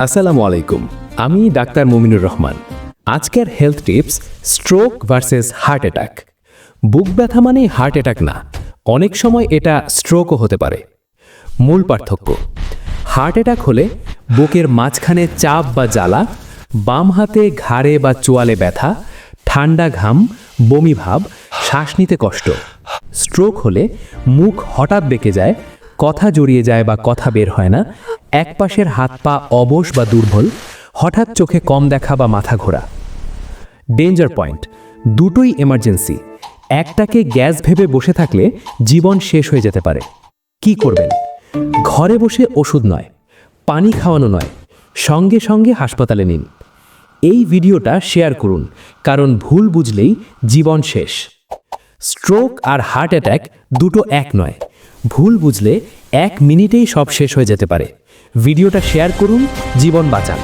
আসসালামু আলাইকুম, আমি ডাক্তার মুমিনুর রহমান। আজকের health tips: stroke versus heart attack. বুক ব্যথা মানেই হার্ট অ্যাটাক না, অনেক সময় এটা স্ট্রোকও হতে পারে। মূল পার্থক্য: হার্ট অ্যাটাক হলে বুকের মাঝখানে চাপ বা জ্বালা, বাম হাতে ঘাড়ে বা চোয়ালে ব্যথা, ঠান্ডা ঘাম, বমি ভাব, শ্বাস নিতে কষ্ট। স্ট্রোক হলে মুখ হঠাৎ বেঁকে যায়, কথা জড়িয়ে যায় বা কথা বের হয় না, এক পাশের হাত পা অবশ বা দুর্বল, হঠাৎ চোখে কম দেখা বা মাথা ঘোরা। ডেঞ্জার পয়েন্ট: দুটোই এমার্জেন্সি। একটাকে গ্যাস ভেবে বসে থাকলে জীবন শেষ হয়ে যেতে পারে। কি করবেন? ঘরে বসে ওষুধ নয়, পানি খাওয়ানো নয়, সঙ্গে সঙ্গে হাসপাতালে নিন। এই ভিডিওটা শেয়ার করুন, কারণ ভুল বুঝলেই জীবন শেষ। স্ট্রোক আর হার্ট অ্যাটাক দুটো এক নয়। ভুল বুঝলে 1 মিনিটেই সব শেষ হয়ে যেতে পারে। ভিডিওটা শেয়ার করুন, জীবন বাঁচান।